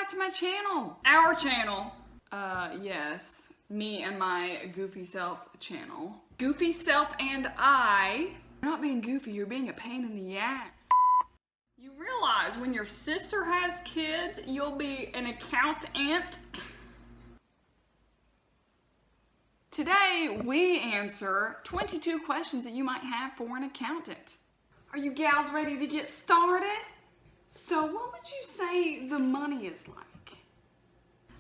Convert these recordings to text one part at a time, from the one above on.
back to my channel. Our channel. Yes. Me and my goofy self channel. Goofy self and I. You're not being goofy, you're being a pain in the ass. You realize when your sister has kids, you'll be an accountant. Today, we answer 22 questions that you might have for an accountant. Are you gals ready to get started? So what would you say the money is like?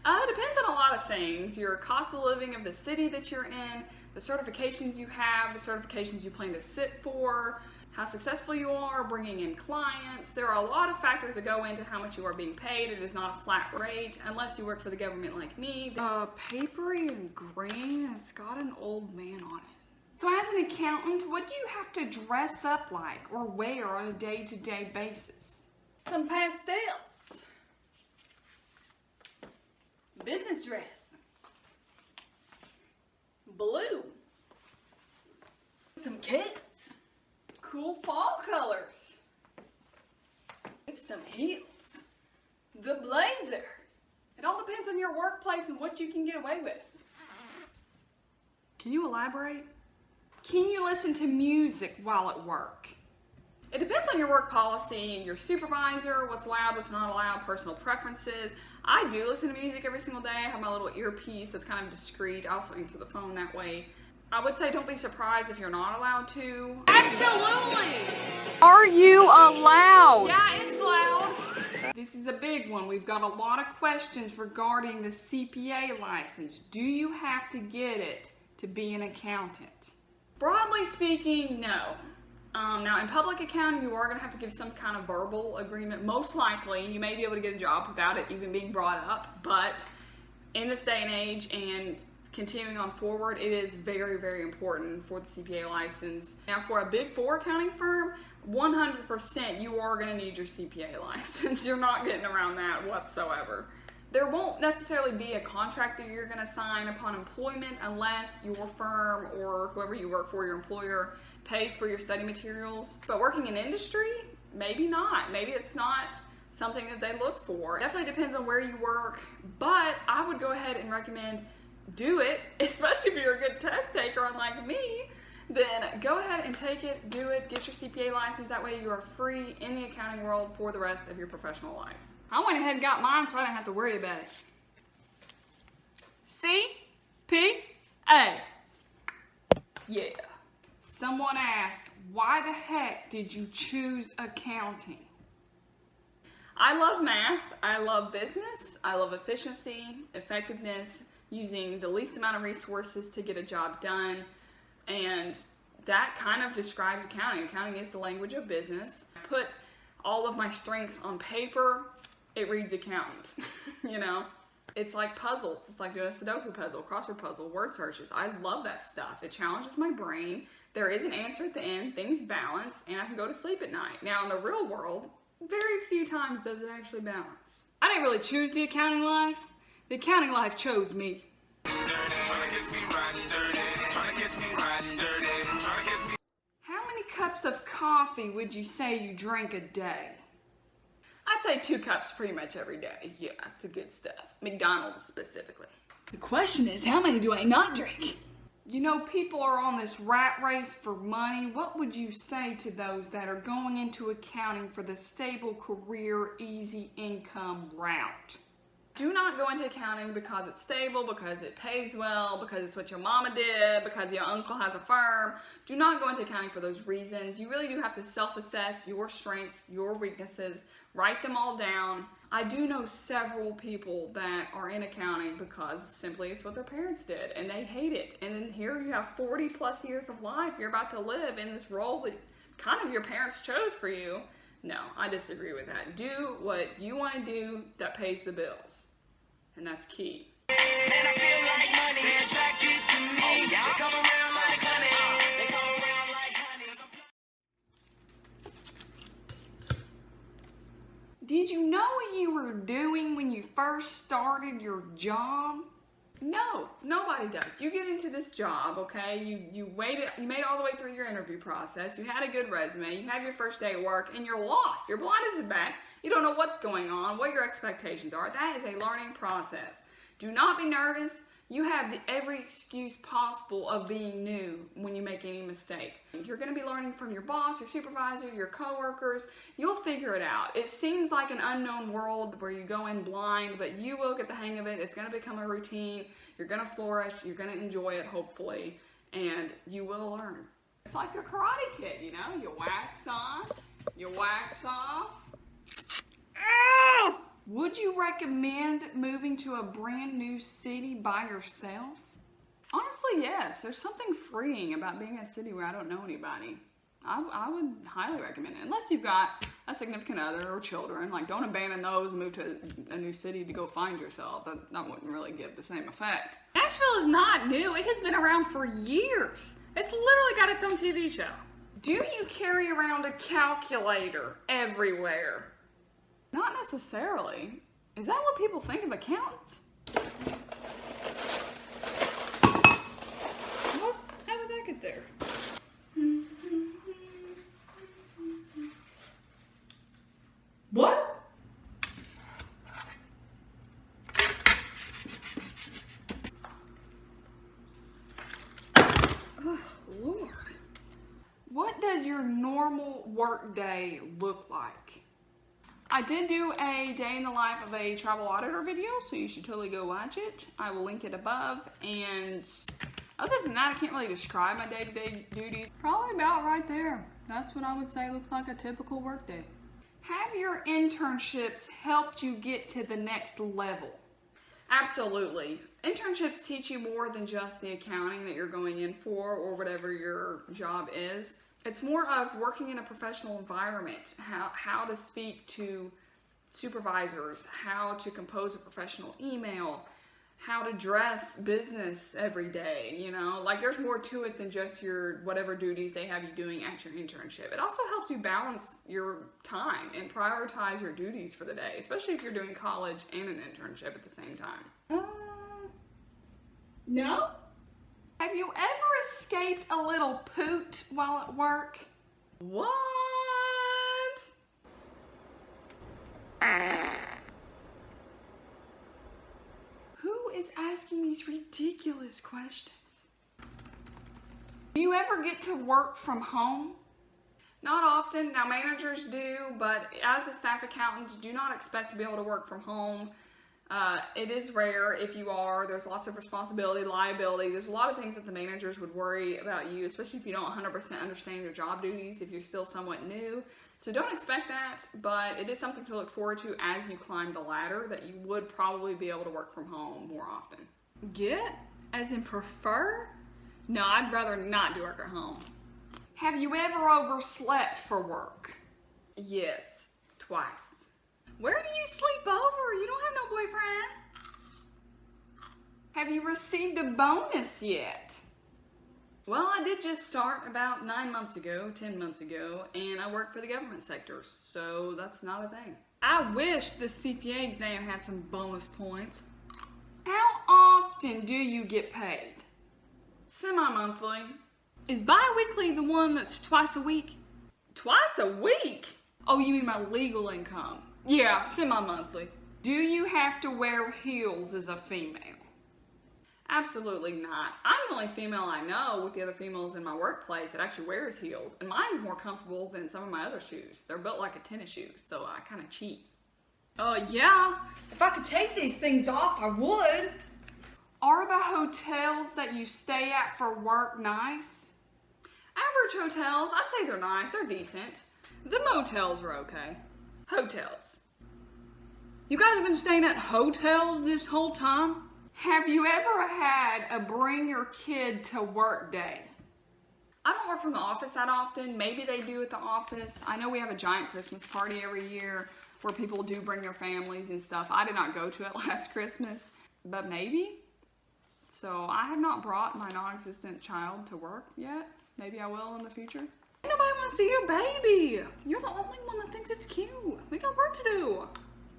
It depends on a lot of things. Your cost of living of the city that you're in, the certifications you have, the certifications you plan to sit for, how successful you are bringing in clients. There are a lot of factors that go into how much you are being paid. It is not a flat rate unless you work for the government like me. Papery and green, it's got an old man on it. So as an accountant, what do you have to dress up like or wear on a day-to-day basis? Some pastels. Business dress. Blue. Some kids. Cool fall colors. With some heels. The blazer. It all depends on your workplace and what you can get away with. Can you elaborate? Can you listen to music while at work? It depends on your work policy, your supervisor, what's allowed, what's not allowed, personal preferences. I do listen to music every single day. I have my little earpiece, so it's kind of discreet. I also answer the phone that way. I would say don't be surprised if you're not allowed to. Absolutely! Are you allowed? Yeah, it's loud. This is a big one. We've got a lot of questions regarding the CPA license. Do you have to get it to be an accountant? Broadly speaking, no. Now in public accounting, you are going to have to give some kind of verbal agreement. Most likely, you may be able to get a job without it even being brought up, but in this day and age and continuing on forward, it is very, very important for the CPA license. Now for a big four accounting firm, 100% you are going to need your CPA license. You're not getting around that whatsoever. There won't necessarily be a contract that you're going to sign upon employment unless your firm or whoever you work for, your employer, pays for your study materials. But working in industry, maybe not. Maybe it's not something that they look for. It definitely depends on where you work, but I would go ahead and recommend do it, especially if you're a good test taker unlike me. Then go ahead and take it, do it, get your CPA license. That way you are free in the accounting world for the rest of your professional life. I went ahead and got mine so I didn't have to worry about it. CPA. Yeah. Someone asked, why the heck did you choose accounting? I love math, I love business, I love efficiency, effectiveness, using the least amount of resources to get a job done, and that kind of describes accounting. Accounting is the language of business. I put all of my strengths on paper, it reads accountant, you know? It's like puzzles. It's like doing a Sudoku puzzle, crossword puzzle, word searches. I love that stuff. It challenges my brain. There is an answer at the end, things balance, and I can go to sleep at night. Now in the real world, very few times does it actually balance. I didn't really choose the accounting life. The accounting life chose me. How many cups of coffee would you say you drink a day? I'd say 2 cups pretty much every day. Yeah, it's the good stuff. McDonald's specifically. The question is, how many do I not drink? You know, people are on this rat race for money. What would you say to those that are going into accounting for the stable career, easy income route? Do not go into accounting because it's stable, because it pays well, because it's what your mama did, because your uncle has a firm. Do not go into accounting for those reasons. You really do have to self-assess your strengths, your weaknesses, write them all down. I do know several people that are in accounting because simply it's what their parents did and they hate it. And then here you have 40 plus years of life you're about to live in this role that kind of your parents chose for you. No, I disagree with that. Do what you want to do that pays the bills. And that's key. Man, I feel like money. They attracted to me. They come around like honey. They come around like honey. Did you know what you were doing when you first started your job? No, nobody does. You get into this job, okay? You made it all the way through your interview process. You had a good resume. You have your first day at work, and you're lost. You're blind as a bat. You don't know what's going on, what your expectations are. That is a learning process. Do not be nervous. You have every excuse possible of being new when you make any mistake. You're going to be learning from your boss, your supervisor, your coworkers. You'll figure it out. It seems like an unknown world where you go in blind, but you will get the hang of it. It's going to become a routine. You're going to flourish. You're going to enjoy it, hopefully, and you will learn. It's like a Karate Kid, you know? You wax on, you wax off. Ow! Would you recommend moving to a brand new city by yourself? Honestly, yes. There's something freeing about being in a city where I don't know anybody. I would highly recommend it. Unless you've got a significant other or children. Like, don't abandon those and move to a new city to go find yourself. That wouldn't really give the same effect. Nashville is not new. It has been around for years. It's literally got its own TV show. Do you carry around a calculator everywhere? Not necessarily. Is that what people think of accountants? What? How did that get there? What? Oh, Lord. What does your normal work day look like? I did do a day in the life of a travel auditor video, so you should totally go watch it. I will link it above, and other than that, I can't really describe my day-to-day duties. Probably about right there. That's what I would say looks like a typical work day. Have your internships helped you get to the next level? Absolutely. Internships teach you more than just the accounting that you're going in for or whatever your job is. It's more of working in a professional environment, how to speak to supervisors, how to compose a professional email, how to dress business every day, you know? Like, there's more to it than just your whatever duties they have you doing at your internship. It also helps you balance your time and prioritize your duties for the day, especially if you're doing college and an internship at the same time. No? Have you ever escaped a little poot while at work? What? Who is asking these ridiculous questions? Do you ever get to work from home? Not often. Now, managers do, but as a staff accountant, do not expect to be able to work from home. It is rare if you are. There's lots of responsibility, liability. There's a lot of things that the managers would worry about you, especially if you don't 100% understand your job duties, if you're still somewhat new. So don't expect that, but it is something to look forward to as you climb the ladder, that you would probably be able to work from home more often. Get? As in prefer? No, I'd rather not do work at home. Have you ever overslept for work? Yes, twice. Where do you sleep over? You don't have no boyfriend. Have you received a bonus yet? Well, I did just start about 9 months ago, 10 months ago, and I work for the government sector, so that's not a thing. I wish the CPA exam had some bonus points. How often do you get paid? Semi-monthly. Is bi-weekly the one that's twice a week? Twice a week? Oh, you mean my legal income? Yeah, semi-monthly. Do you have to wear heels as a female? Absolutely not. I'm the only female I know with the other females in my workplace that actually wears heels, and mine's more comfortable than some of my other shoes. They're built like a tennis shoe, so I kind of cheat. Yeah. If I could take these things off, I would. Are the hotels that you stay at for work nice? Average hotels, I'd say they're nice. They're decent. The motels are okay. Hotels. You guys have been staying at hotels this whole time? Have you ever had a bring your kid to work day? I don't work from the office that often. Maybe they do at the office. I know we have a giant Christmas party every year where people do bring their families and stuff. I did not go to it last Christmas, but maybe. So I have not brought my non-existent child to work yet. Maybe I will in the future. Nobody wants to see your baby. You're the only one that thinks it's cute. We got work to do.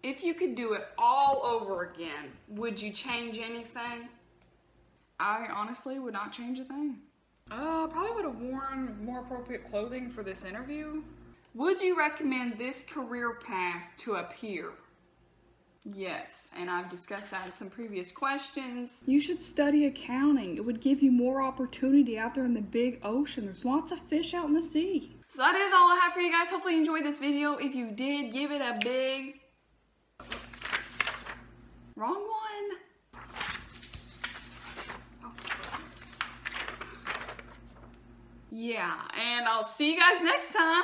If you could do it all over again, would you change anything? I honestly would not change a thing. Probably would have worn more appropriate clothing for this interview. Would you recommend this career path to a peer? Yes, and I've discussed that in some previous questions. You should study accounting. It would give you more opportunity out there in the big ocean. There's lots of fish out in the sea. So that is all I have for you guys. Hopefully you enjoyed this video. If you did, give it a big... Wrong one. Oh. Yeah, and I'll see you guys next time.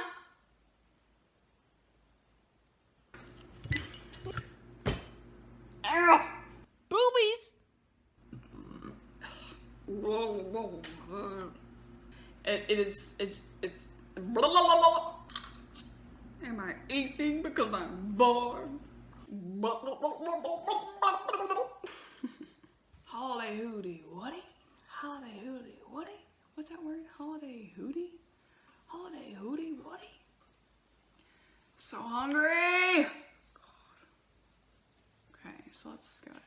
Ow! Boobies! It's blah, blah, blah, blah. Am I eating because I'm bored? Holiday hootie woody? Holiday hootie woody? What's that word? Holiday hootie? Holiday hootie woody? So hungry! Okay, so let's go ahead.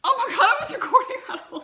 Oh my god, I was recording that whole